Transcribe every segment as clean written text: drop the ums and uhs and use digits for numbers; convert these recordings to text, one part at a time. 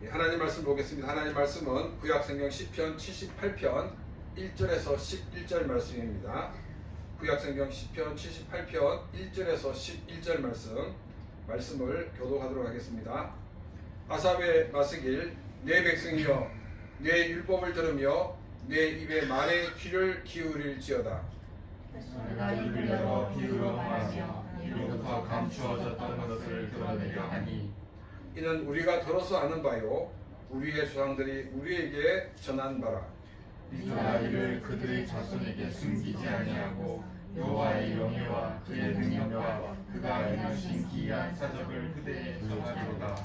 하나님 말씀 보겠습니다. 하나님 말씀은 구약성경 시편 78편 1절에서 11절 말씀입니다. 구약성경 시편 78편 1절에서 11절 말씀을 교독하도록 하겠습니다. 아삽의 마스길 내 백성이여 내 율법을 들으며 내 입의 말에 귀를 기울일지어다. 내가 입을 열어 비유로 말하며 이로부터 감추어졌던 것을 드러내려 하니 이는 우리가 들어서 아는 바요 우리의 조상들이 우리에게 전한 바라. 네가 이를 그들의 자손에게 숨기지 아니하고 여호와의 영예와 그의 능력과 그가 행하신 기이한 사적을 그대에 전하리로다.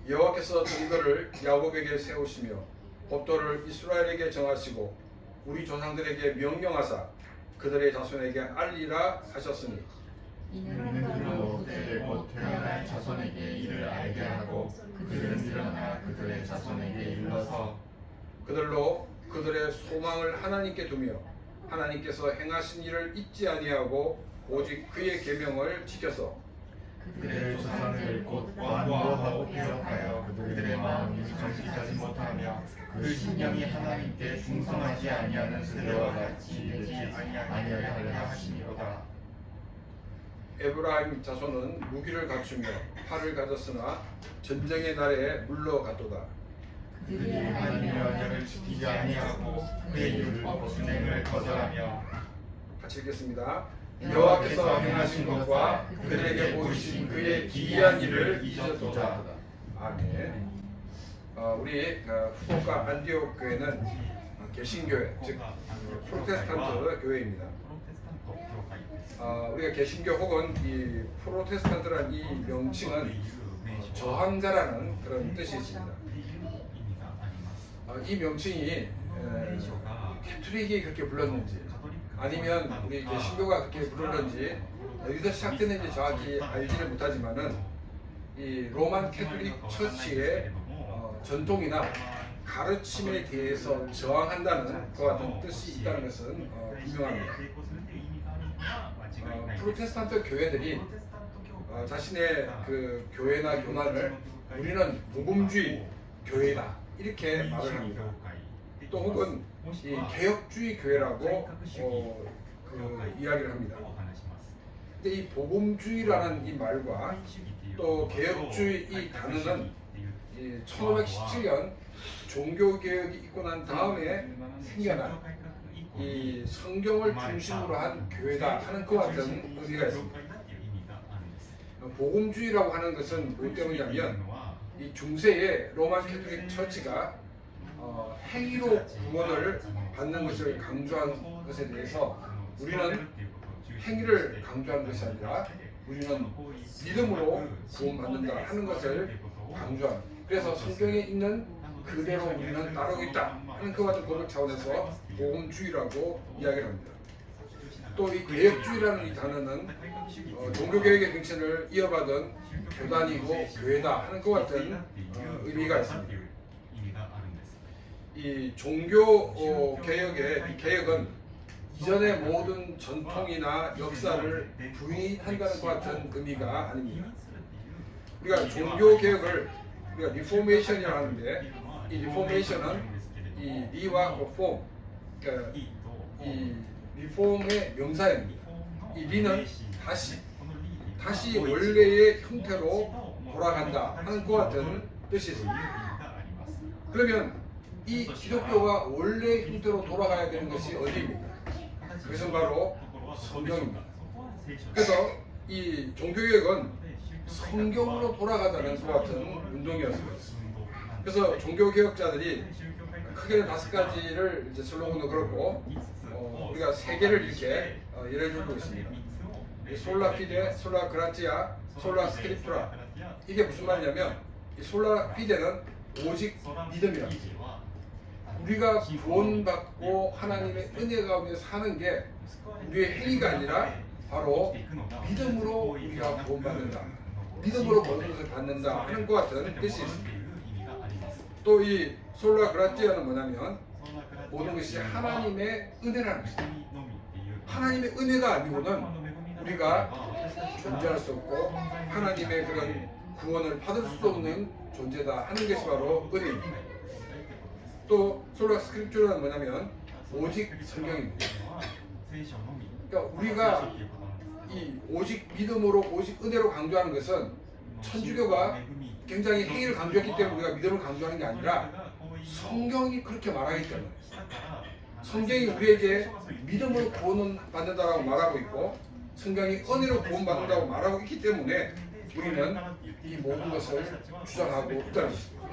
여호와께서 증거를 야곱에게 세우시며 법도를 이스라엘에게 정하시고 우리 조상들에게 명령하사 그들의 자손에게 알리라 하셨으니 이는 그들로 그들의 곧 태어날 자손에게 이를 알게 하고 그들은 일어나 그들의 자손에게 일러서 그들로 그들의 소망을 하나님께 두며 하나님께서 행하신 일을 잊지 아니하고 오직 그의 계명을 지켜서 그들의 조상들 곧 완고하고 폐역하여 그들의 마음이 정직하지 못하며 그 신령이 하나님께 충성하지 아니하는 세대와 같이 되지 아니하게 하려 하시니로다. 에브라임 자손은 무기를 갖추며 팔을 가졌으나 전쟁의 날에 물러갔도다. 그들이 하나님의 언약을 지키지 아니하고 그의 율법 준행을 거절하며 같이 읽겠습니다. 여호와께서 행하신 것과 그들에게 보이신 그의 기이한 일을 잊었도다. 아멘. 우리 후쿠오카 안디옥 교회는 개신교회, 즉 프로테스탄트 교회입니다. 우리가 개신교 혹은 이 프로테스탄트라는 이 명칭은 저항자라는 그런 뜻이 있습니다. 이 명칭이 캐톨릭이 그렇게 불렀는지 아니면 우리 개신교가 그렇게 부르는지 어디서 시작됐는지 정확히 알지를 못하지만은 이 로만 캐톨릭 처치의 전통이나 가르침에 대해서 저항한다는 것 같은 뜻이 있다는 것은 분명합니다. 프로테스탄트 교회들이 자신의 그 교회나 교단을 우리는 복음주의 교회다 이렇게 말을 합니다. 또 혹은 이 개혁주의 교회라고 이야기를 합니다. 근데 이 복음주의라는 이 말과 또 개혁주의 이 단어는 1517년 종교개혁이 있고 난 다음에 생겨난 이 성경을 중심으로 한 교회다 하는 것 같은 의미가 있습니다. 복음주의라고 하는 것은 뭐 때문이냐면 이 중세의 로만 캐톨릭 처치가 행위로 구원을 받는 것을 강조한 것에 대해서 우리는 행위를 강조하는 것이 아니라 우리는 믿음으로 구원받는다 하는 것을 강조합니다. 그래서 성경에 있는 그대로 우리는 따르고 있다 하는 그와 같은 고백 차원에서 복음주의라고 이야기를 합니다. 또 이 개혁주의라는 이 단어는 종교개혁의 정신을 이어받은 교단이고 교회다 하는 것 같은 의미가 있습니다. 이 종교개혁의 이 개혁은 이전의 모든 전통이나 역사를 부인한다는 것 같은 의미가 아닙니다. 우리가 종교개혁을 우리가 리포메이션이라고 하는데 이 리포메이션은 이 리와 폼, 그러니까 이 리폼의 명사입니다. 이 리는 다시 원래의 형태로 돌아간다 하는 것 같은 뜻이 있습니다. 그러면 이 기독교가 원래 형태로 돌아가야 되는 것이 어디입니까? 그것은 바로 성경입니다. 그래서 이 종교개혁은 성경으로 돌아가자는 것 같은 운동이었습니다. 그래서 종교개혁자들이 크게는 5가지를 이제 슬로건도 그렇고 우리가 3개를 이렇게 예를 들고 있습니다. 솔라 피데, 솔라 그라티아, 솔라 스크립투라. 이게 무슨 말이냐면 이 솔라 피데는 오직 믿음이랍니다. 우리가 구원받고 하나님의 은혜 가운데 사는 게 우리의 행위가 아니라 바로 믿음으로 우리가 구원받는다. 믿음으로 모든 것을 받는다 하는 것 같은 뜻이 있습니다. 또 이 솔라 그라티아는 뭐냐면 모든 것이 하나님의 은혜라는 것입니다. 하나님의 은혜가 아니고는 우리가 존재할 수 없고 하나님의 그런 구원을 받을 수 없는 존재다 하는 것이 바로 은혜입니다. 또 솔라 스크립처는 뭐냐면 오직 성경입니다. 그러니까 우리가 이 오직 믿음으로 오직 은혜로 강조하는 것은 천주교가 굉장히 행위를 강조했기 때문에 우리가 믿음을 강조하는 게 아니라 성경이 그렇게 말하기 때문에 성경이 우리에게 믿음으로 구원을 받는다고 말하고 있고 성경이 은혜로 구원받는다고 말하고 있기 때문에 우리는 이 모든 것을 주장하고 있다는 것입니다.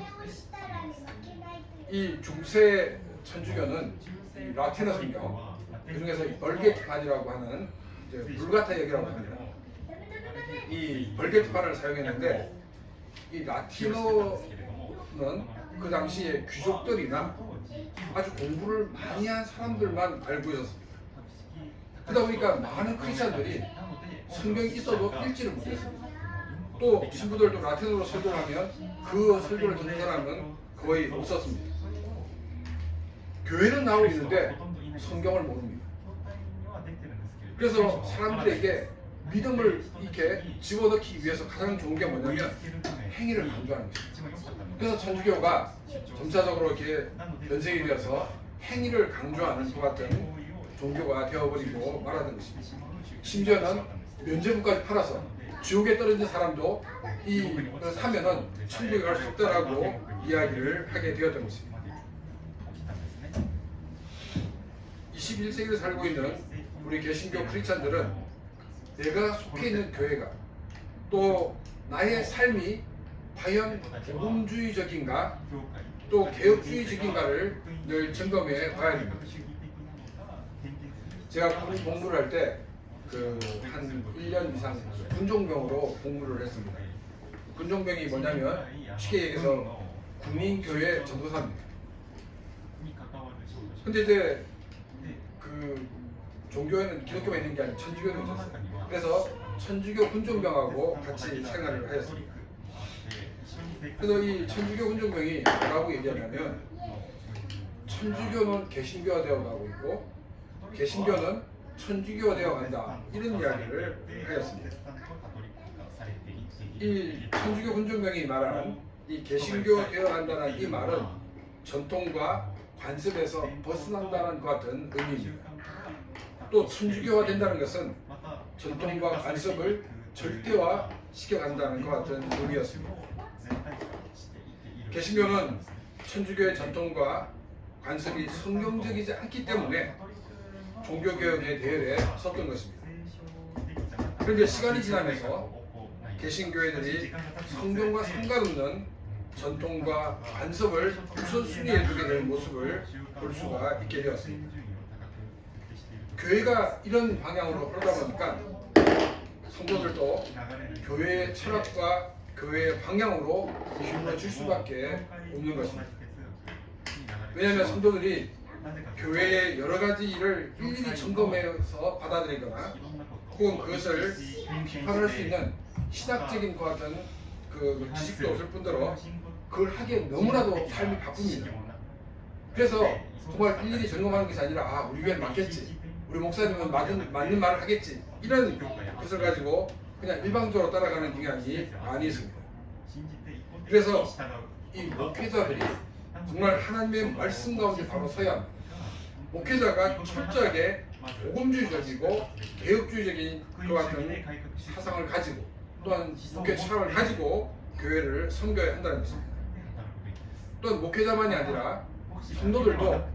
이 중세 천주교는 이 라틴어 성경, 그 중에서 벌게트판이라고 하는 불가타역이라고 합니다. 이 벌게트판을 사용했는데 이 라틴어는 그 당시에 귀족들이나 아주 공부를 많이 한 사람들만 알고 있었습니다. 그러다 보니까 많은 크리스찬들이 성경이 있어도 읽지를 못했습니다. 또 신부들도 라틴어로 설교하면 그 설교를 듣는 사람은 거의 없었습니다. 교회는 나오고 있는데 성경을 모릅니다. 그래서 사람들에게 믿음을 이렇게 집어넣기 위해서 가장 좋은 게 뭐냐면 행위를 강조하는 것입니다. 그래서 천주교가 점차적으로 이렇게 변색이 되어서 행위를 강조하는 것 같은 종교가 되어버리고 말하는 것입니다. 심지어는 면죄부까지 팔아서 지옥에 떨어진 사람도 이걸 사면은 천국에 갈 수 없다라고 이야기를 하게 되었던 것입니다. 21세기를 살고 있는 우리 개신교 크리스찬들은 내가 속해 있는 교회가 또 나의 삶이 과연 복음주의적인가 또 개혁주의적인가를 늘 점검해 봐야 됩니다. 제가 공부를 할 때 한 1년 이상 군종병으로 공부를 했습니다. 군종병이 뭐냐면 쉽게 얘기해서 국민교회 전도사입니다. 근데 이제 그 종교에는 기독교가 있는 게 아니고 천주교는 있었어요. 그래서 천주교 군종병하고 같이 생활을 하였습니다. 그래서 이 천주교 군종병이 뭐라고 얘기하냐면 천주교는 개신교화 되어 가고 있고 개신교는 천주교화 되어 간다 이런 이야기를 하였습니다. 이 천주교 군종병이 말하는 이 개신교 되어 간다는 이 말은 전통과 관습에서 벗어난다는 것 같은 의미입니다. 또 천주교화 된다는 것은 전통과 관습을 절대화 시켜간다는 것 같은 의미였습니다. 개신교는 천주교의 전통과 관습이 성경적이지 않기 때문에 종교개혁의 대열에 섰던 것입니다. 그런데 시간이 지나면서 개신교회들이 성경과 상관없는 전통과 관습을 우선순위에 두게 된 모습을 볼 수가 있게 되었습니다. 교회가 이런 방향으로 흐르다 보니까 성도들도 교회의 철학과 교회의 방향으로 기울어질 수밖에 없는 것입니다. 왜냐하면 성도들이 교회의 여러 가지 일을 일일이 점검해서 받아들이거나 혹은 그것을 비판할 수 있는 신학적인 것 같은 그 지식도 없을 뿐더러 그걸 하기에 너무나도 삶이 바쁩니다. 그래서 정말 일일이 점검하는 것이 아니라 아 우리 교회는 맞겠지, 우리 목사님은 맞는 말을 하겠지 이런 것을 가지고 그냥 일방적으로 따라가는 경향이 많이 있습니다. 그래서 이 목회자들이 정말 하나님의 말씀 가운데 바로 서야 합니다. 목회자가 철저하게 복음주의적이고 개혁주의적인 그 같은 사상을 가지고 또한 목회 철학을 가지고 교회를 섬겨야 한다는 것입니다. 또한 목회자만이 아니라 성도들도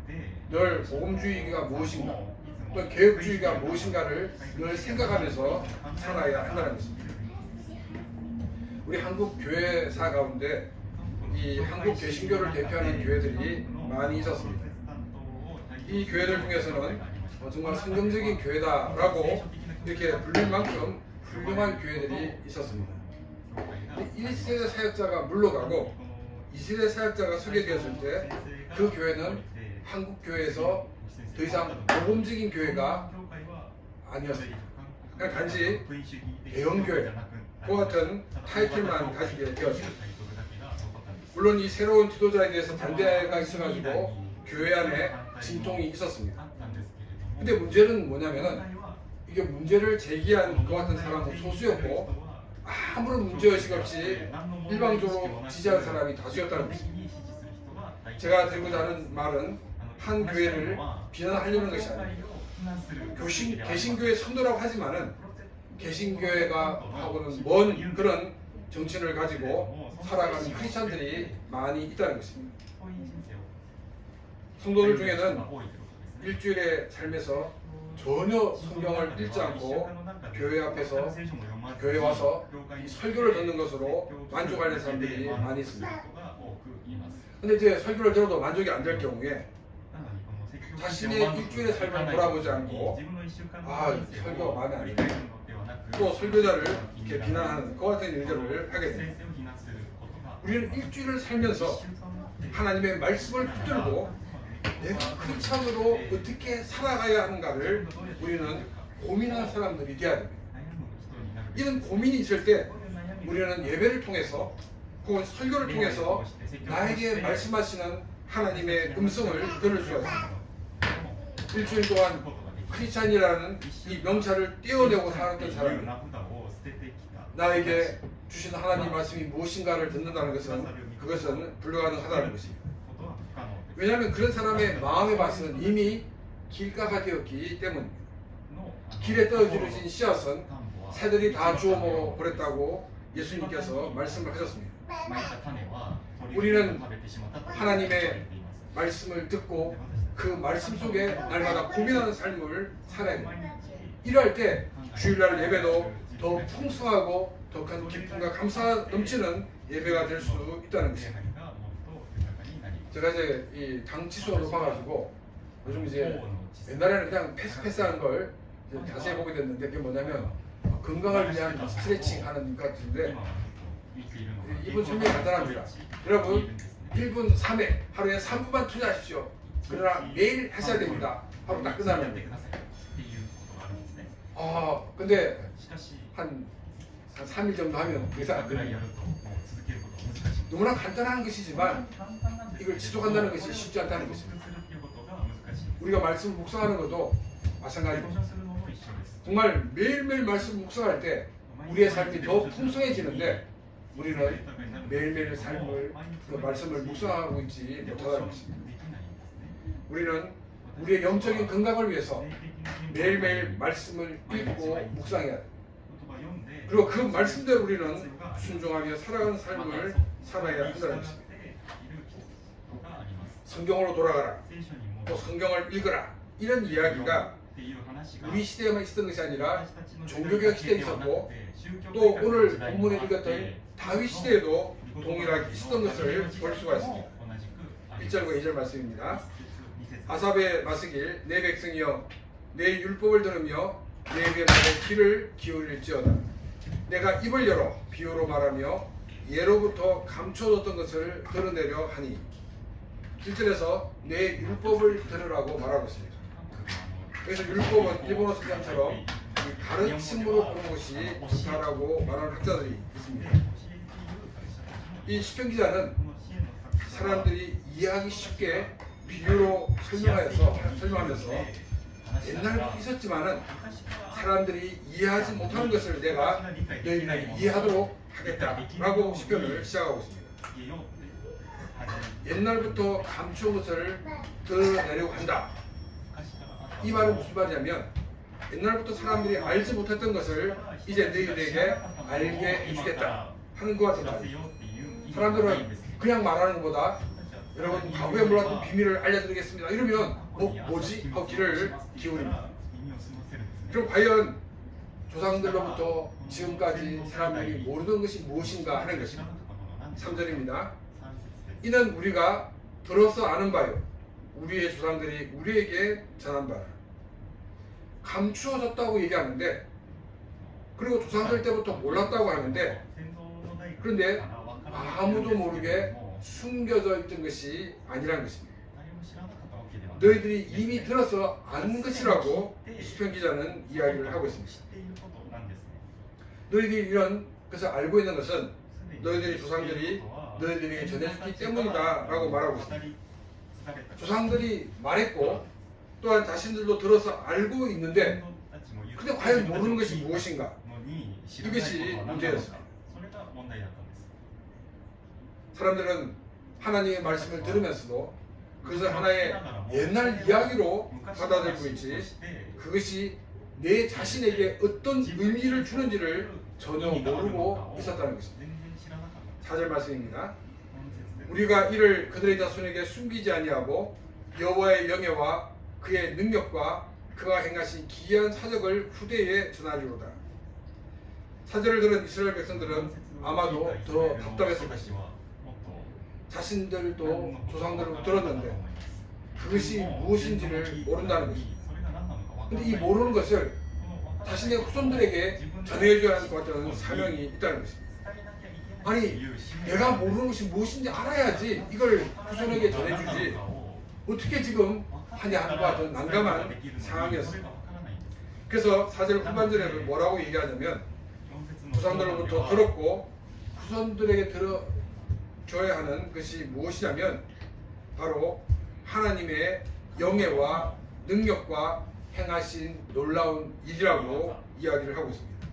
늘 복음주의가 무엇인가 또 개혁주의가 무엇인가를 늘 생각하면서 살아야 한다는 것입니다. 우리 한국 교회사 가운데 이 한국 개신교를 대표하는 교회들이 많이 있었습니다. 이 교회들 중에서는 정말 성경적인 교회다라고 이렇게 불릴 만큼 훌륭한 교회들이 있었습니다. 1세대 사역자가 물러가고 2세대 사역자가 서게 되었을 때 그 교회는 한국 교회에서 더 이상 복음적인 교회가 아니었습니다. 그냥 단지 대형교회 그 같은 타이틀만 가지게 되었습니다. 물론 이 새로운 지도자에 대해서 반대가 있어가지고 교회 안에 진통이 있었습니다. 근데 문제는 뭐냐면은 이게 문제를 제기한 것 같은 사람은 소수였고 아무런 문제의식 없이 일방적으로 지지한 사람이 다수였다는 것입니다. 제가 드리고자 하는 말은 한 교회를 비난하려는 것이 아닙니다. 개신교의 선도라고 하지만은 개신교회가 하고는 먼 그런 정신을 가지고 살아가는 크리스찬들이 많이 있다는 것입니다. 성도들 중에는 일주일의 삶에서 전혀 성경을 읽지 않고 교회 앞에서 교회 와서 이 설교를 듣는 것으로 만족하는 사람들이 많이 있습니다. 근데 이제 설교를 들어도 만족이 안 될 경우에 자신의 일주일의 삶을 돌아보지 않고 설교가 마음에 안 들다, 또 설교자를 이렇게 비난하는 그 같은 일들을 하게 됩니다. 우리는 일주일을 살면서 하나님의 말씀을 붙들고 내가 크리스찬으로 어떻게 살아가야 하는가를 우리는 고민하는 사람들이 되어야 됩니다. 이런 고민이 있을 때 우리는 예배를 통해서 혹은 설교를 통해서 나에게 말씀하시는 하나님의 음성을 들을 수가 있습니다. 일주일 동안 크리스찬이라는 이 명찰을 떼어내고 살았던 사람은 나에게 주신 하나님 말씀이 무엇인가를 듣는다는 것은 그것은 불가능하다는 것입니다. 왜냐하면 그런 사람의 마음의 밭은 이미 길가가 되었기 때문입니다. 길에 떨어지신 씨앗은 새들이 다 주워 먹어 버렸다고 예수님께서 말씀을 하셨습니다. 우리는 하나님의 말씀을 듣고 그 말씀 속에 날마다 고민하는 삶을 살아야 됩니다. 이럴 때 주일날 예배도 더 풍성하고 더 큰 기쁨과 감사 넘치는 예배가 될 수 있다는 것입니다. 제가 이제 이 당 지수가 높아가지고 요즘 이제 옛날에는 그냥 패스하는 걸 이제 자세히 보게 됐는데 그게 뭐냐면 건강을 위한 스트레칭 하는 것 같은데 이분 설명이 간단합니다. 여러분 1분 3회 하루에 3분만 투자하십시오. 그러나 매일 하셔야 됩니다. 하루 딱 끝나면. 근데 한 3일 정도 하면 그래서 안 됩니다. 너무나 간단한 것이지만 이걸 지속한다는 것이 쉽지 않다는 것입니다. 우리가 말씀을 묵상하는 것도 마찬가지입니다. 정말 매일매일 말씀을 묵상할 때 우리의 삶이 더 풍성해지는데 우리는 매일매일 삶을 그 말씀을 묵상하고 있지 못하다는 것입니다. 우리는 우리의 영적인 건강을 위해서 매일매일 말씀을 읽고 묵상해야 합니다. 그리고 그 말씀대로 우리는 순종하며 살아가는 삶을 살아야 한다는 것입니다. 성경으로 돌아가라, 또 성경을 읽어라, 이런 이야기가 우리 시대에만 있었던 것이 아니라 종교개혁 시대에 있었고 또 오늘 본문에 읽었던 다윗 시대에도 동일하게 있었던 것을 볼 수가 있습니다. 1절과 2절 말씀입니다. 아삽의 마스길 내 백성이여 내 율법을 들으며 내 입의 말에 귀를 기울일지어다. 내가 입을 열어 비유로 말하며 예로부터 감춰뒀던 것을 드러내려 하니. 1절에서 내 율법을 들으라고 말하고 있습니다. 그래서 율법은 일본어 성경처럼 가르침으로 보는 것이 좋다라고 말하는 학자들이 있습니다. 이 시편 기자는 사람들이 이해하기 쉽게 비유로 설명하면서 옛날부터 있었지만은 사람들이 이해하지 못하는 것을 내가 너희들이 이해하도록 하겠다라고 시편을 시작하고 있습니다. 옛날부터 감추어 것을 드러내려고 한다. 이 말은 무슨 말이냐면 옛날부터 사람들이 알지 못했던 것을 이제 너희들에게 알게 해주겠다 하는 것 같은 말이에요. 사람들은 그냥 말하는 것보다 여러분 과거에 몰랐던 비밀을 알려드리겠습니다 이러면 뭐지? 하고 귀를 기울입니다. 그럼 과연 조상들로부터 지금까지 사람들이 모르던 것이 무엇인가 하는 것입니다. 3절입니다. 이는 우리가 들어서 아는 바요 우리의 조상들이 우리에게 전한 바라. 감추어졌다고 얘기하는데 그리고 조상들 때부터 몰랐다고 하는데 그런데 아무도 모르게 숨겨져 있던 것이 아니라는 것입니다. 너희들이 이미 들어서 아는 것이라고 시편 기자는 이야기를 하고 있습니다. 너희들이 이런 것을 알고 있는 것은 너희들의 조상들이 너희들에게 전해줬기 때문이다 라고 말하고 있습니다. 조상들이 말했고 또한 자신들도 들어서 알고 있는데 근데 과연 모르는 것이 무엇인가? 이것이 문제였습니다. 사람들은 하나님의 말씀을 들으면서도 그것을 하나의 옛날 이야기로 받아들이고 있지 그것이 내 자신에게 어떤 의미를 주는지를 전혀 모르고 있었다는 것입니다. 4절 말씀입니다. 우리가 이를 그들의 자손에게 숨기지 아니하고 여호와의 명예와 그의 능력과 그가 행하신 기이한 사적을 후대에 전하리로다. 4절을 들은 이스라엘 백성들은 아마도 더 답답했을 것입니다. 자신들도 조상들로 들었는데 그것이 무엇인지를 모른다는 것입니다. 근데 이 모르는 것을 자신의 후손들에게 전해줘야 할 것 같다는 사명이 있다는 것입니다. 아니 내가 모르는 것이 무엇인지 알아야지 이걸 후손에게 전해주지 어떻게 지금 하냐과 더 난감한 상황이었습니다. 그래서 4절 후반절에는 뭐라고 얘기하냐면 조상들로부터 들었고 후손들에게 들어줘야 하는 것이 무엇이냐면 바로 하나님의 영예와 능력과 행하신 놀라운 일이라고 이야기를 하고 있습니다.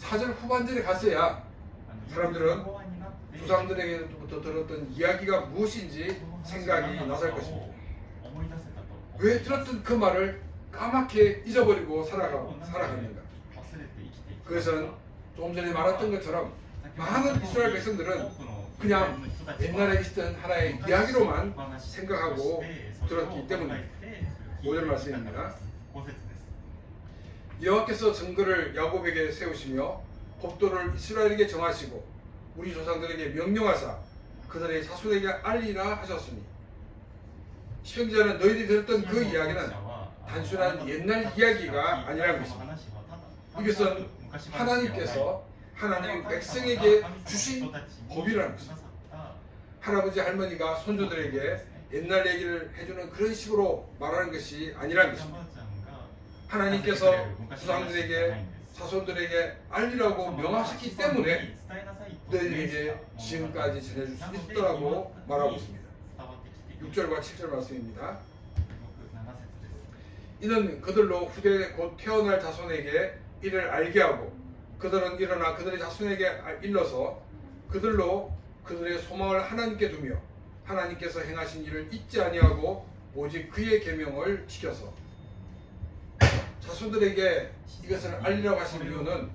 4절 후반절에 갔어야 사람들은 조상들에게부터 들었던 이야기가 무엇인지 생각이 나설 것입니다. 왜 들었던 그 말을 까맣게 잊어버리고 살아갔는가? 그것은 조금 전에 말했던 것처럼 많은 이스라엘 백성들은 그냥 옛날에 있었던 하나의 이야기로만 생각하고 들었기 때문입니다. 5절 말씀입니다. 여호와께서 증거를 야곱에게 세우시며 법도를 이스라엘에게 정하시고 우리 조상들에게 명령하사 그들의 자손에게 알리라 하셨으니 시편기자는 너희들이 들었던 그 이야기는 단순한 옛날 이야기가 아니라는 것입니다. 이것은 하나님께서 하나님 백성에게 주신 법이라는 것입니다. 할아버지 할머니가 손주들에게 옛날 얘기를 해주는 그런 식으로 말하는 것이 아니라는 것입니다. 하나님께서 조상들에게 자손들에게 알리라고 명하셨기 때문에 너희에게 지금까지 전해줄 수 있더라고 말하고 있습니다. 6절과 7절 말씀입니다. 이는 그들로 후대에 곧 태어날 자손에게 이를 알게 하고 그들은 일어나 그들의 자손에게 일러서 그들로 그들의 소망을 하나님께 두며 하나님께서 행하신 일을 잊지 아니하고 오직 그의 계명을 지켜서 자손들에게 이것을 알리라고 하신 이유는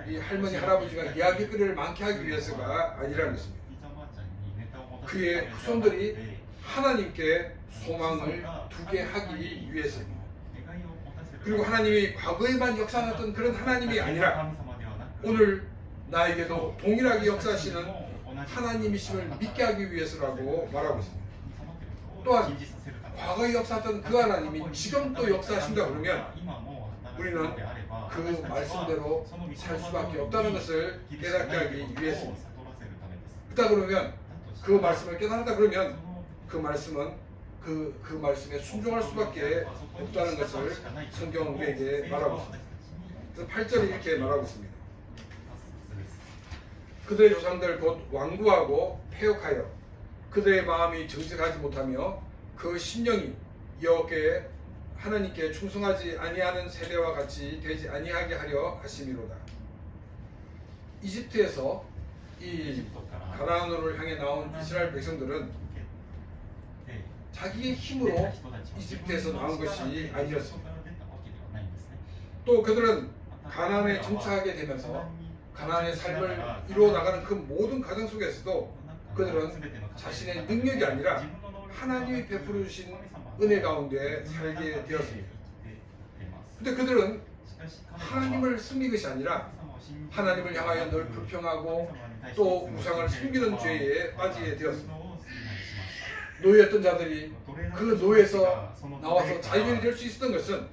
이 할머니 할아버지가 이야기거리를 많게 하기 위해서가 아니라는 것입니다. 그의 후손들이 하나님께 소망을 두게 하기 위해서입니다. 그리고 하나님이 과거에만 역사하셨던 그런 하나님이 아니라 오늘 나에게도 동일하게 역사하시는 하나님이심을 믿게 하기 위해서라고 말하고 있습니다. 또한 과거에 역사했던 그 하나님이 지금 또 역사하신다 그러면 우리는 그 말씀대로 살 수밖에 없다는 것을 깨닫게 하기 위해서입니다. 그렇다 그러면 그 말씀을 깨달았다 그러면 그 말씀은 그 말씀에 순종할 수밖에 없다는 것을 성경은 우리에게 말하고 있습니다. 그래서 8절에 이렇게 말하고 있습니다. 그들의 조상들 곧 완고하고 패역하여 그들의 마음이 정직하지 못하며 그 심령이 여호와께 하나님께 충성하지 아니하는 세대와 같이 되지 아니하게 하려 하심이로다. 이집트에서 이 가나안으로를 향해 나온 이스라엘 백성들은 자기의 힘으로 이집트에서 나온 것이 아니었습니다. 또 그들은 가나안에 정착하게 되면서 가나안의 삶을 이루어 나가는 그 모든 과정 속에서도 그들은 자신의 능력이 아니라 하나님이 베풀어 주신 은혜 가운데 살게 되었습니다. 근데 그들은 하나님을 숨긴 것이 아니라 하나님을 향하여 늘 불평하고 또 우상을 숨기는 죄에 빠지게 되었습니다. 노예였던 자들이 그 노예에서 나와서 자유인이 될 수 있었던 것은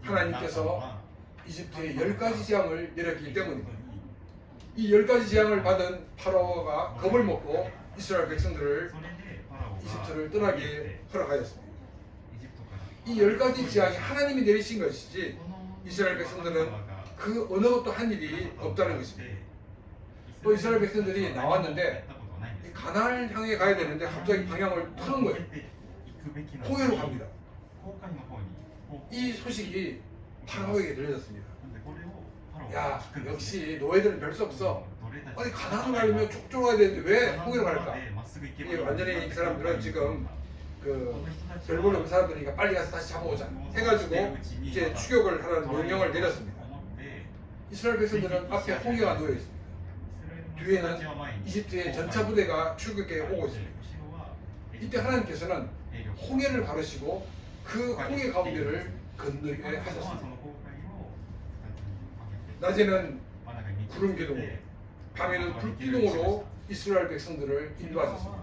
하나님께서 이집트에 10가지 재앙을 내렸기 때문입니다. 이 10가지 재앙을 받은 파라오가 겁을 먹고 이스라엘 백성들을 이집트를 떠나게 허락하였습니다. 이 10가지 재앙이 하나님이 내리신 것이지 이스라엘 백성들은 그 어느 것도 한 일이 없다는 것입니다. 또 이스라엘 백성들이 나왔는데 가나안을 향해 가야 되는데 갑자기 방향을 트는 거예요. 포로로 갑니다. 이 소식이 파라오에게 들려졌습니다. 야, 역시 노예들은 별 수 없어. 아니 가나안을 가려면 족저로 가야 되는데 왜 홍해로 갈까? 이게 완전히 이 사람들은 지금 그 별볼로 그 사람들이니까 빨리 가서 다시 잡아오자 해가지고 이제 추격을 하라는 명령을 내렸습니다. 이스라엘 백성들은 앞에 홍해가 놓여 있습니다. 뒤에는 이집트의 전차 부대가 출격해 오고 있습니다. 이때 하나님께서는 홍해를 가르시고 그 홍해 가운데를 건너게 하셨습니다. 낮에는 구름 기둥으로, 밤에는 불 기둥으로 이스라엘 백성들을 인도하셨습니다.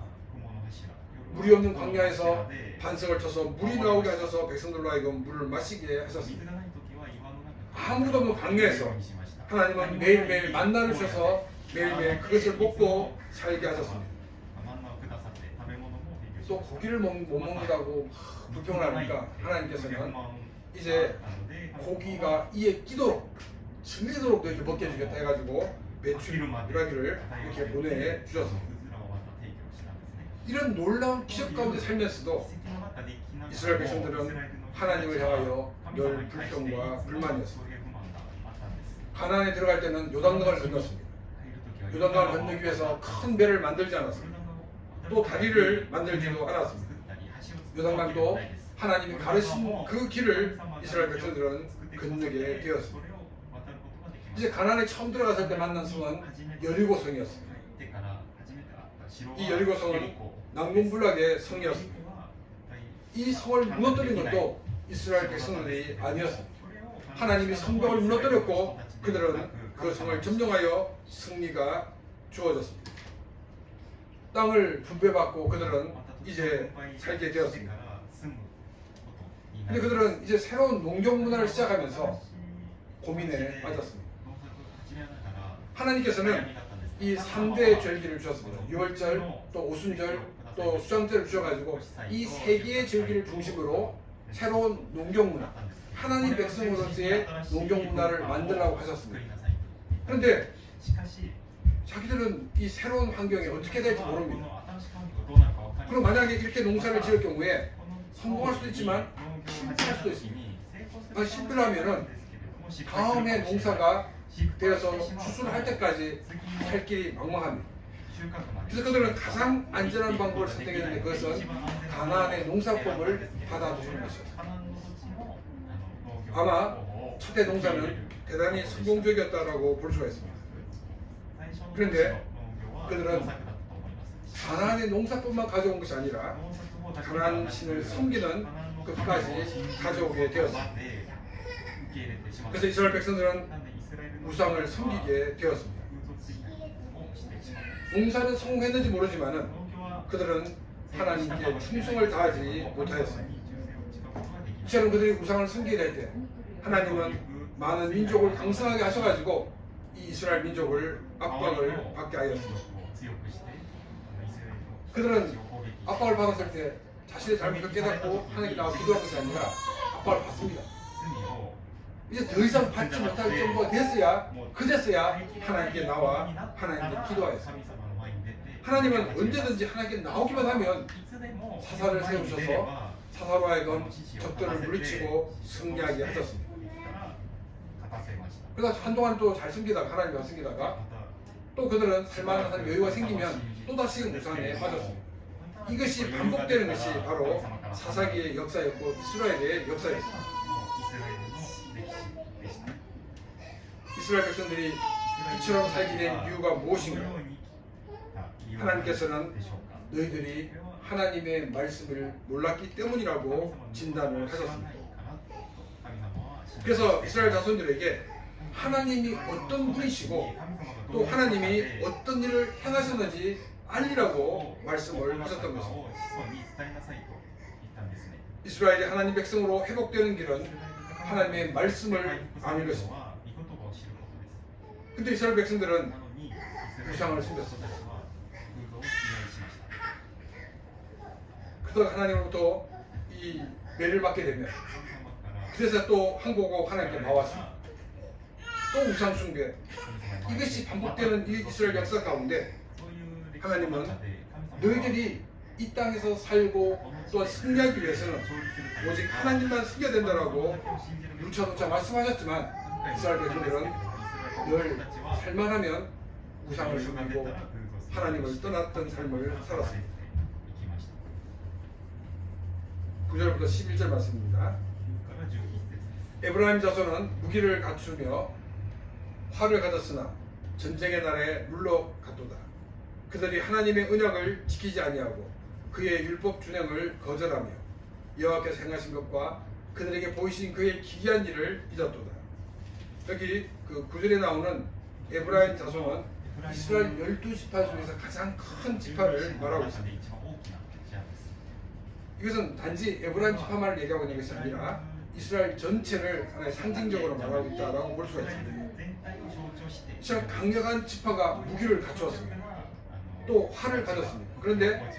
물이 없는 광야에서 반석을 쳐서 물이 나오게 하셔서 백성들로 하여금 물을 마시게 하셨습니다. 아무도 없는 광야에서 하나님은 매일매일 만나를 주셔서 매일매일 그것을 먹고 살게 하셨습니다. 또 고기를 못 먹는다고 불평을 하니까 하나님께서는 이제 고기가 이에 끼도록 질리도록 너희들 먹게 해주겠다 해가지고 메추라기를 이렇게 보내주셨습니다. 이런 놀라운 기적 가운데 살면서도 이스라엘 백성들은 하나님을 향하여 늘 불평과 불만이었습니다. 가나안에 들어갈 때는 요단강을 건넜습니다. 요단강을 건너기 위해서 큰 배를 만들지 않았습니다. 또 다리를 만들지도 않았습니다. 요단강도 하나님이 가르친 그 길을 이스라엘 백성들은 건너게 되었습니다. 이제 가나안에 처음 들어갔을 때 만난 성은 여리고성이었습니다. 이 여리고성은 난공불락의 성이었습니다. 이 성을 무너뜨린 것도 이스라엘 백성들이 아니었습니다. 하나님이 성벽을 무너뜨렸고 그들은 그 성을 점령하여 승리가 주어졌습니다. 땅을 분배받고 그들은 이제 살게 되었습니다. 근데 그들은 이제 새로운 농경 문화를 시작하면서 고민에 빠졌습니다. 하나님께서는 이 3대의 절기를 주셨습니다. 유월절, 또 오순절, 또 수장절을 주셔가지고 이 3개의 절기를 중심으로 새로운 농경 문화, 하나님 백성으로서의 농경 문화를 만들라고 하셨습니다. 그런데 자기들은 이 새로운 환경에 어떻게 될지 모릅니다. 그럼 만약에 이렇게 농사를 지을 경우에 성공할 수도 있지만 실패할 수도 있습니다. 실패하면은 다음에 농사가 되어서 추수를 할 때까지 살 길이 막막합니다. 그래서 그들은 가장 안전한 방법을 선택했는데 그것은 가나안의 농사법을 받아들이는 것이었습니다. 아마 첫해 농사는 대단히 성공적이었다고 볼 수가 있습니다. 그런데 그들은 가나안의 농사법만 가져온 것이 아니라 가나안 신을 섬기는 끝까지 가져오게 되었습니다. 그래서 이스라엘 백성들은 우상을 섬기게 되었습니다. 농사는 성공했는지 모르지만은 그들은 하나님께 충성을 다하지 못하였습니다. 이처럼 그들이 우상을 섬기게 될 때 하나님은 많은 민족을 강성하게 하셔가지고 이 이스라엘 민족을 압박을 받게 하였습니다. 그들은 압박을 받았을 때 자신의 잘못을 깨닫고 하나님께 나와 기도할 것이 아니라 압박을 받습니다. 이제 더 이상 받지 못할 정도가 됐어야 그제서야 하나님께 나와 하나님께 기도하였습니다. 하나님은 언제든지 하나님께 나오기만 하면 사사를 세우셔서 사사로 하여금 적들을 물리치고 승리하게 하셨습니다. 그래서 한동안 또 잘 숨기다가 하나님과 숨기다가 또 그들은 살만한 여유가 생기면 또다시 우상에 빠졌습니다. 이것이 반복되는 것이 바로 사사기의 역사였고 이스라엘의 역사였습니다. 이스라엘 백성들이 이처럼 살게 된 이유가 무엇인가? 하나님께서는 너희들이 하나님의 말씀을 몰랐기 때문이라고 진단을 하셨습니다. 그래서 이스라엘 자손들에게 하나님이 어떤 분이시고 또 하나님이 어떤 일을 행하셨는지 알리라고 말씀을 하셨던 것입니다. 이스라엘이 하나님 백성으로 회복되는 길은 하나님의 말씀을 아는 것입니다. 근데 이스라엘 백성들은 우상을 섬겼습니다. 그러다 하나님으로부터 이 매를 받게 되면 그래서 또 한국어 하나님께 나왔습니다. 또 우상 숭배, 이것이 반복되는 이 이스라엘 역사 가운데 하나님은 너희들이 이 땅에서 살고 또 승리하기 위해서는 오직 하나님만 섬겨야 된다라고 누차 말씀하셨지만 이스라엘 백성들은 늘 살만하면 우상을 섬기고 하나님을 떠났던 삶을 살았습니다. 9절부터 11절 말씀입니다. 에브라임 자손은 무기를 갖추며 활을 가졌으나 전쟁의 날에 물러갔도다. 그들이 하나님의 언약을 지키지 아니하고 그의 율법 준행을 거절하며 여호와께서 행하신 것과 그들에게 보이신 그의 기이한 일을 잊었도다. 여기 그 9절에 나오는 에브라임 자손은 이스라엘 12지파 중에서 가장 큰 지파를 말하고 있습니다. 이것은 단지 에브라임 지파만을 얘기하고 있는 것이 아니라 이스라엘 전체를 하나의 상징적으로 말하고 있다고 볼 수가 있습니다. 참 강력한 지파가 무기를 갖추었습니다. 또 활을 가졌습니다. 그런데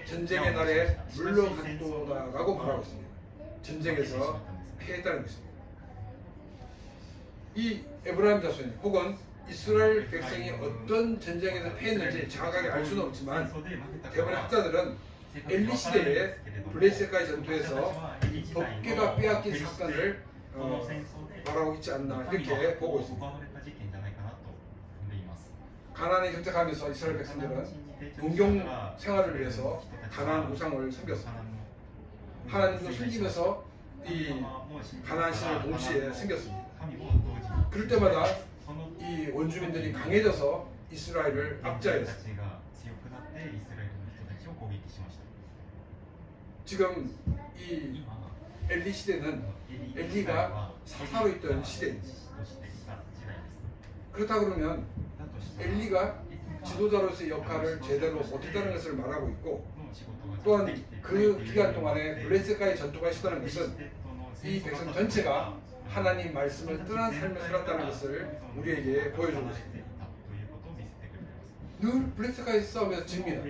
전쟁의 날에 물러갔도다라고 말하고 있습니다. 전쟁에서 패했다는 것입니다. 이 에브라임 자손이 혹은 이스라엘 백성이 어떤 전쟁에서 패했는지 정확하게 알 수는 없지만 대부분의 학자들은 엘리 시대에 블레셋과의 전투에서 이 법궤가 빼앗긴 사건을 말하고 있지 않나 이렇게 보고 있습니다. 가나안에 정착하면서 이스라엘 백성들은 농경 생활을 위해서 가나안 우상을 섬겼습니다. 하나님도 섬기면서 이 가나안 신을 동시에 섬겼습니다. 그럴 때마다 이 원주민들이 강해져서 이스라엘을 압제하였습니다. 지금 이 엘리 시대는 엘리가 사사로 있던 시대입니다. 그렇다 그러면 엘리가 지도자로서의 역할을 제대로 못했다는 것을 말하고 있고, 또한 그 기간 동안에 블레셋과의 전투가 있었다는 것은 이 백성 전체가 하나님 말씀을 떠난 삶을 살았다는 것을 우리에게 보여주고 있습니다. 늘 블레셋과의 싸움에서 집니다.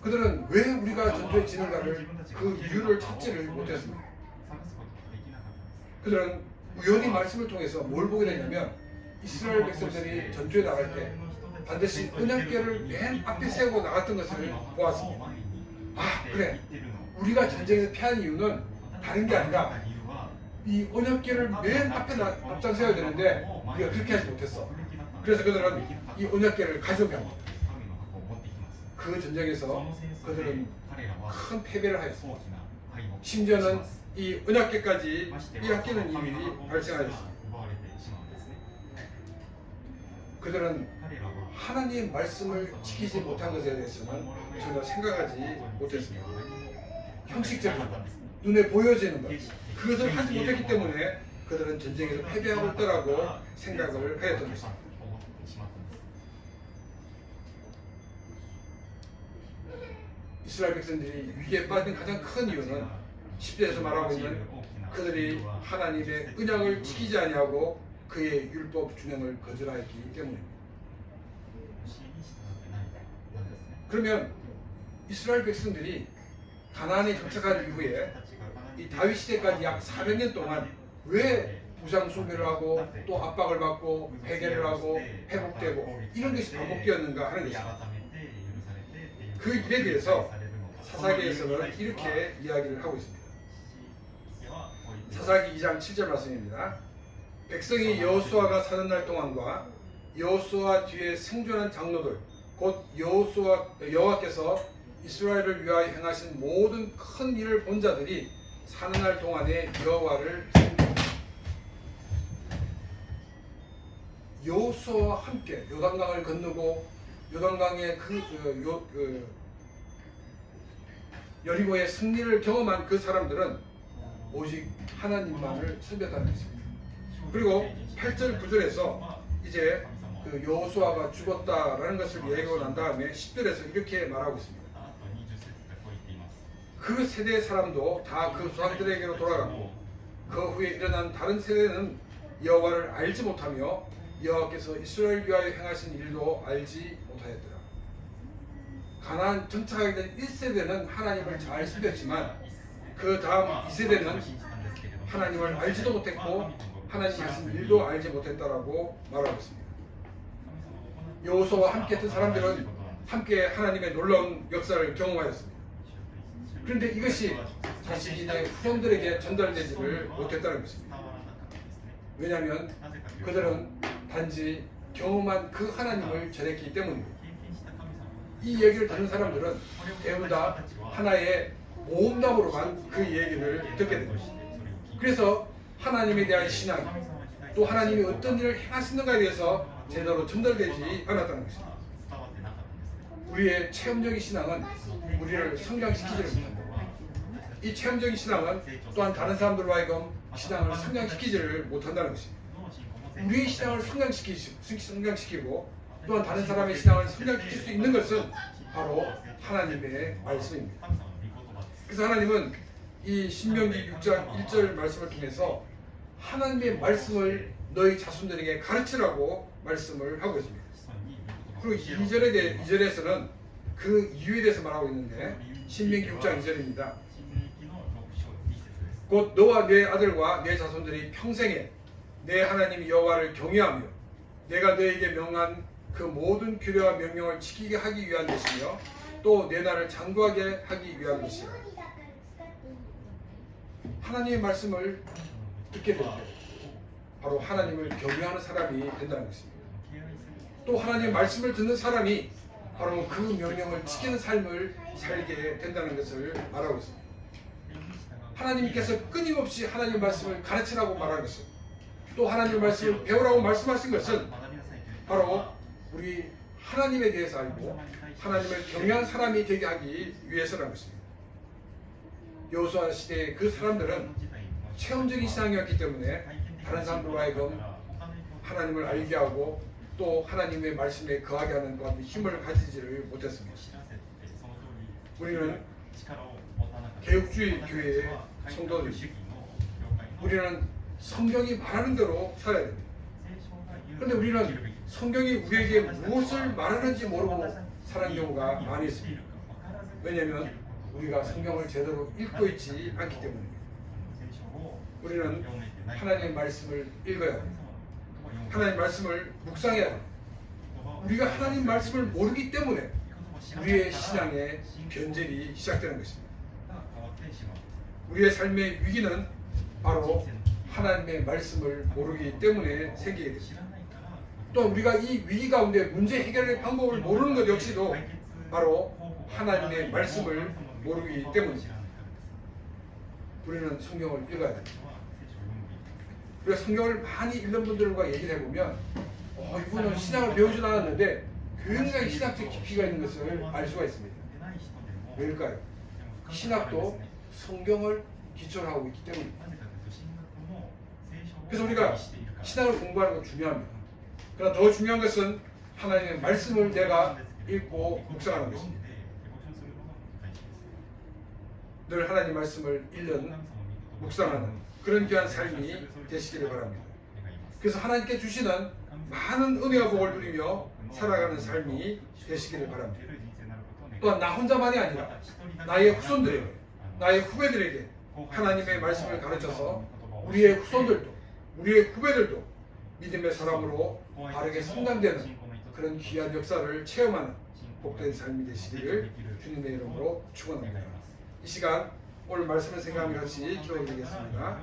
그들은 왜 우리가 전투에 지는가를 그 이유를 찾지를 못했습니다. 그들은 우연히 말씀을 통해서 뭘 보게 되냐면 이스라엘 백성들이 전투에 나갈 때 반드시 언약궤를 맨 앞에 세우고 나갔던 것을 보았습니다. 아, 그래, 우리가 전쟁에서 패한 이유는 다른 게 아니라 이 언약궤를 맨 앞에 앞장세워야 되는데 우리가 그렇게 하지 못했어. 그래서 그들은 이 언약궤를 가져오게 합니다. 그 전쟁에서 그들은 큰 패배를 하였습니다. 심지어는 이 언약궤까지 빼앗기는 일이 발생하였습니다. 그들은 하나님의 말씀을 지키지 못한 것에 대해서는 전혀 생각하지 못했습니다. 형식적인 것, 눈에 보여지는 것, 그것을 하지 못했기 때문에 그들은 전쟁에서 패배하고 있다라고 생각을 하였던 것입니다. 이스라엘 백성들이 위기에 빠진 가장 큰 이유는 10절에서 말하고 있는 그들이 하나님의 언약을 지키지 아니하고 그의 율법 준행을 거절하였기 때문입니다. 그러면 이스라엘 백성들이 가나안에 정착한 이후에 이 다윗 시대까지 약 400년 동안 왜 우상 숭배를 하고 또 압박을 받고 회개를 하고 회복되고 이런 것이 반복되었는가 하는 것입니다. 그 일에 대해서 사사기에서는 이렇게 이야기를 하고 있습니다. 사사기 2장 7절 말씀입니다. 백성이 여호수아가 사는 날 동안과 여호수아 뒤에 생존한 장로들 곧 여호와께서 이스라엘을 위하여 행하신 모든 큰 일을 본 자들이 사는 날 동안에 여호와를 섬깁니다. 여호수아와 함께 요단강을 건너고 요단강의 여리고의 승리를 경험한 그 사람들은 오직 하나님만을 섬겼다는 것입니다. 그리고 8절 9절에서 이제 그 여호수아가 죽었다라는 것을 얘기하고 난 다음에 10절에서 이렇게 말하고 있습니다. 그 세대의 사람도 다 그 조상들에게로 돌아갔고 그 후에 일어난 다른 세대는 여호와를 알지 못하며 여호와께서 이스라엘 위하여 행하신 일도 알지 못하였더라. 가나안 정착하게 된 1세대는 하나님을 잘 섬겼지만 그 다음 2세대는 하나님을 알지도 못했고 하나님 하신 일도 알지 못했다라고 말하고 있습니다. 여호수아와 함께 했던 사람들은 함께 하나님의 놀라운 역사를 경험하였습니다. 그런데 이것이 자신의 후손들에게 전달되지를 못했다는 것입니다. 왜냐하면 그들은 단지 경험한 그 하나님을 전했기 때문입니다. 이 얘기를 듣는 사람들은 대부분 다 하나의 모험담으로만 그 얘기를 듣게 됩니다. 그래서 하나님에 대한 신앙, 또 하나님이 어떤 일을 행하시는가에 대해서 제대로 전달되지 않았다는 것입니다. 우리의 체험적인 신앙은 우리를 성장시키지를 못합니다. 이 체험적인 신앙은 또한 다른 사람들로 하여금 신앙을 성장시키지를 못한다는 것입니다. 우리의 신앙을 성장시키고 또한 다른 사람의 신앙을 성장시킬 수 있는 것은 바로 하나님의 말씀입니다. 그래서 하나님은 이 신명기 6장 1절 말씀을 통해서 하나님의 말씀을 너희 자손들에게 가르치라고 말씀을 하고 있습니다. 그리고 2절에서는 그 이유에 대해서 말하고 있는데 신명기 6장 2절입니다. 곧 너와 내 아들과 내 자손들이 평생에 내 하나님 여호와를 경외하며 내가 너에게 명한 그 모든 규례와 명령을 지키게 하기 위한 것이며 또 내 나라를 장구하게 하기 위한 것이라. 하나님의 말씀을 듣게 될 때 바로 하나님을 경외하는 사람이 된다는 것입니다. 또 하나님의 말씀을 듣는 사람이 바로 그 명령을 지키는 삶을 살게 된다는 것을 말하고 있습니다. 하나님께서 끊임없이 하나님의 말씀을 가르치라고 말한 것은, 또 하나님의 말씀을 배우라고 말씀하신 것은 바로 우리 하나님에 대해서 알고 하나님을 경외한 사람이 되게 하기 위해서라는 것입니다. 여호수아 시대의 그 사람들은 체험적인 신앙이었기 때문에 다른 사람들로 하여금 하나님을 알게 하고 또 하나님의 말씀에 거하게 하는 것 같은 힘을 가지지를 못했습니다. 우리는 개혁주의 교회의 성도들입니다. 우리는 성경이 말하는 대로 살아야 됩니다. 그런데 우리는 성경이 우리에게 무엇을 말하는지 모르고 사는 경우가 많이 있습니다. 왜냐하면 우리가 성경을 제대로 읽고 있지 않기 때문입니다. 우리는 하나님의 말씀을 읽어야 합니다. 하나님의 말씀을 묵상해야 합니다. 우리가 하나님 말씀을 모르기 때문에 우리의 신앙의 변절이 시작되는 것입니다. 우리의 삶의 위기는 바로 하나님의 말씀을 모르기 때문에 생기게 됩니다. 또 우리가 이 위기 가운데 문제 해결의 방법을 모르는 것 역시도 바로 하나님의 말씀을 모르기 때문입니다. 우리는 성경을 읽어야 됩니다. 우리가 성경을 많이 읽는 분들과 얘기를 해보면 이분은 신학을 배우진 않았는데 굉장히 신학적 깊이가 있는 것을 알 수가 있습니다. 왜일까요? 신학도 성경을 기초로 하고 있기 때문입니다. 그래서 우리가 신학을 공부하는 건 중요합니다. 그러나 더 중요한 것은 하나님의 말씀을 내가 읽고 묵상하는 것입니다. 늘 하나님 말씀을 읽는, 묵상하는 그런 귀한 삶이 되시기를 바랍니다. 그래서 하나님께 주시는 많은 은혜와 복을 누리며 살아가는 삶이 되시기를 바랍니다. 또한 나 혼자만이 아니라 나의 후손들에게, 나의 후배들에게 하나님의 말씀을 가르쳐서 우리의 후손들도, 우리의 후배들도 믿음의 사람으로 바르게 성장되는 그런 귀한 역사를 체험하는 복된 삶이 되시기를 주님의 이름으로 축원합니다. 이 시간 오늘 말씀을 생각하며 같이 기도드리겠습니다.